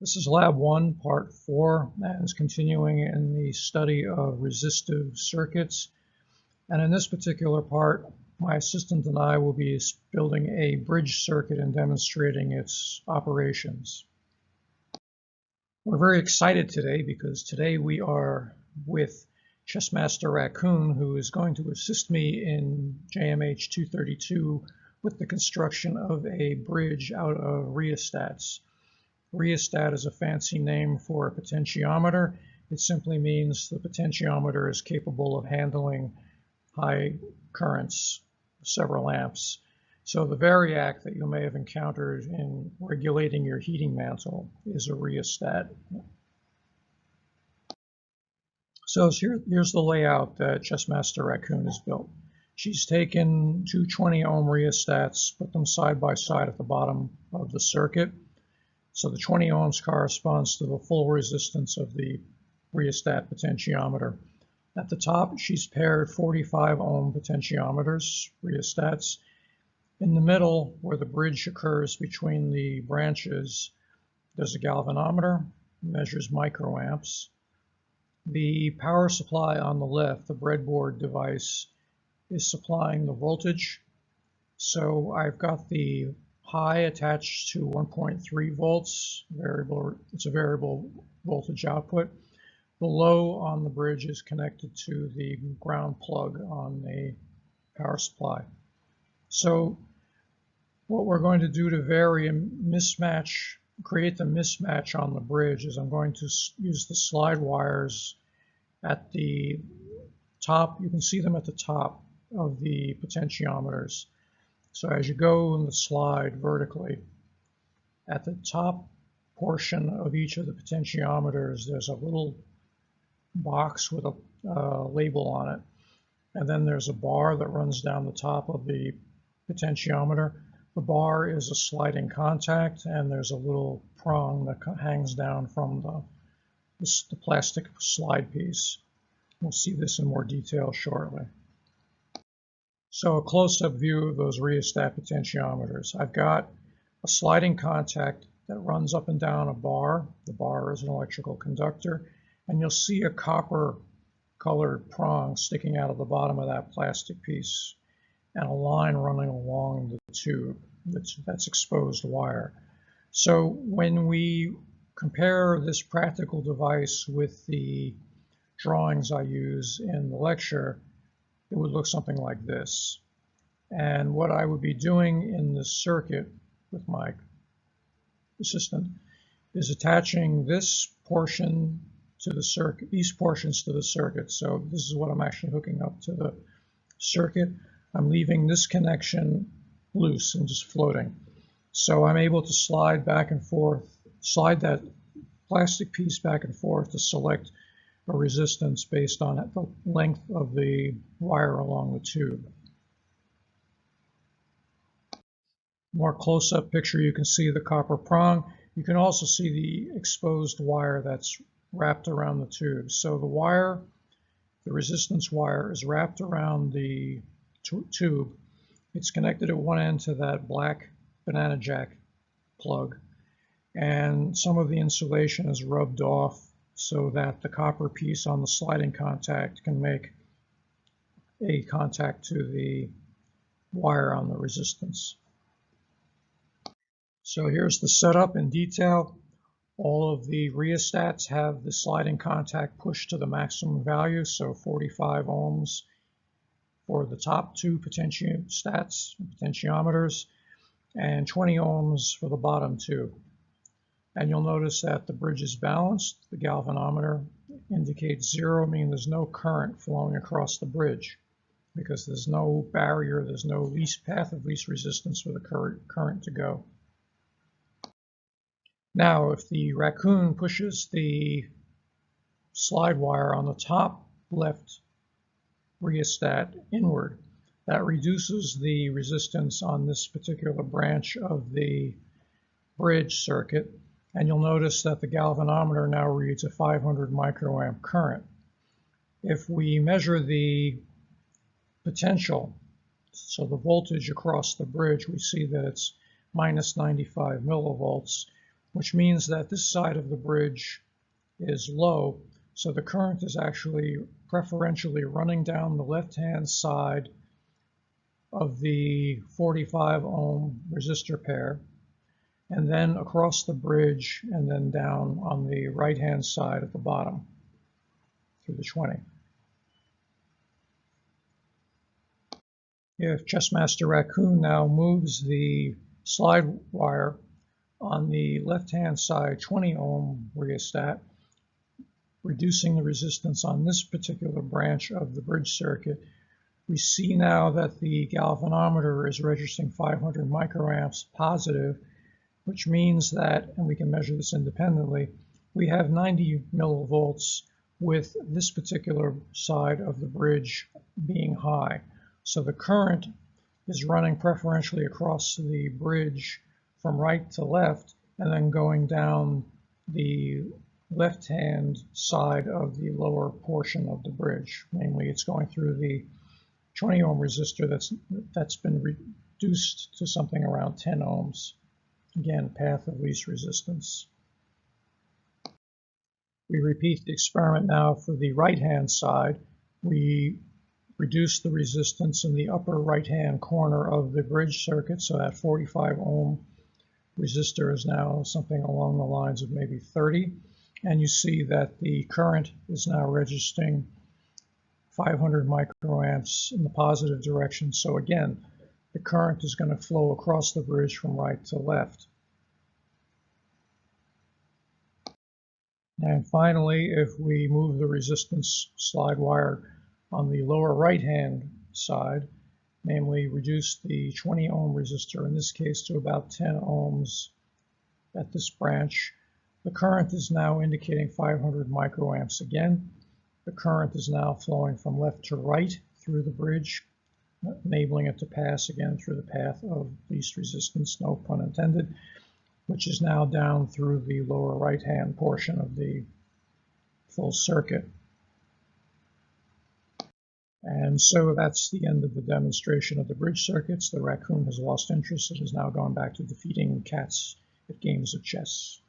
This is Lab 1, Part 4, and is continuing in the study of resistive circuits. And in this particular part, my assistant and I will be building a bridge circuit and demonstrating its operations. We're very excited today because today we are with Chessmaster Raccoon, who is going to assist me in JMH 232 with the construction of a bridge out of rheostats. Rheostat is a fancy name for a potentiometer. It simply means the potentiometer is capable of handling high currents, several amps. So the variac that you may have encountered in regulating your heating mantle is a rheostat. So here's the layout that Chessmaster Raccoon has built. She's taken two 20 ohm rheostats, put them side by side at the bottom of the circuit. So the 20 ohms corresponds to the full resistance of the rheostat potentiometer. At the top, she's paired 45 ohm potentiometers, rheostats. In the middle, where the bridge occurs between the branches, there's a galvanometer, measures microamps. The power supply on the left, the breadboard device, is supplying the voltage. So I've got the high attached to 1.3 volts, it's a variable voltage output. The low on the bridge is connected to the ground plug on the power supply. So what we're going to do to create the mismatch on the bridge is I'm going to use the slide wires at the top. You can see them at the top of the potentiometers. So as you go in the slide vertically, at the top portion of each of the potentiometers, there's a little box with a label on it. And then there's a bar that runs down the top of the potentiometer. The bar is a sliding contact, and there's a little prong that hangs down from the plastic slide piece. We'll see this in more detail shortly. So a close-up view of those rheostat potentiometers. I've got a sliding contact that runs up and down a bar. The bar is an electrical conductor, and you'll see a copper-colored prong sticking out of the bottom of that plastic piece, and a line running along the tube that's exposed wire. So when we compare this practical device with the drawings I use in the lecture, it would look something like this. And what I would be doing in this circuit with my assistant is attaching this portion to the circuit, these portions to the circuit. So this is what I'm actually hooking up to the circuit. I'm leaving this connection loose and just floating. So I'm able to slide back and forth, slide that plastic piece back and forth to select a resistance based on the length of the wire along the tube. More close-up picture, you can see the copper prong. You can also see the exposed wire that's wrapped around the tube. So the wire, the resistance wire, is wrapped around the tube. It's connected at one end to that black banana jack plug, and some of the insulation is rubbed off so that the copper piece on the sliding contact can make a contact to the wire on the resistance. So here's the setup in detail. All of the rheostats have the sliding contact pushed to the maximum value, so 45 ohms for the top two potentiometers, and 20 ohms for the bottom two. And you'll notice that the bridge is balanced. The galvanometer indicates 0, meaning there's no current flowing across the bridge because there's no barrier, there's no path of least resistance for the current to go. Now, if the Raccoon pushes the slide wire on the top left rheostat inward, that reduces the resistance on this particular branch of the bridge circuit. And you'll notice that the galvanometer now reads a 500 microamp current. If we measure the potential, so the voltage across the bridge, we see that it's minus 95 millivolts. which means that this side of the bridge is low, so the current is actually preferentially running down the left-hand side of the 45 ohm resistor pair, and then across the bridge and then down on the right-hand side at the bottom through the 20. If Chessmaster Raccoon now moves the slide wire on the left-hand side 20 ohm rheostat, reducing the resistance on this particular branch of the bridge circuit, we see now that the galvanometer is registering 500 microamps positive, which means that, and we can measure this independently, we have 90 millivolts with this particular side of the bridge being high. So the current is running preferentially across the bridge from right to left and then going down the left-hand side of the lower portion of the bridge. Namely, it's going through the 20 ohm resistor that's been reduced to something around 10 ohms. Again, path of least resistance. We repeat the experiment now for the right-hand side. We reduce the resistance in the upper right-hand corner of the bridge circuit, so that 45 ohm resistor is now something along the lines of maybe 30. And you see that the current is now registering 500 microamps in the positive direction. So again, the current is going to flow across the bridge from right to left. And finally, if we move the resistance slide wire on the lower right-hand side, namely reduce the 20 ohm resistor, in this case to about 10 ohms at this branch, the current is now indicating 500 microamps again. The current is now flowing from left to right through the bridge, enabling it to pass again through the path of least resistance, no pun intended, which is now down through the lower right-hand portion of the full circuit. And so that's the end of the demonstration of the bridge circuits. The raccoon has lost interest and is now going back to defeating cats at games of chess.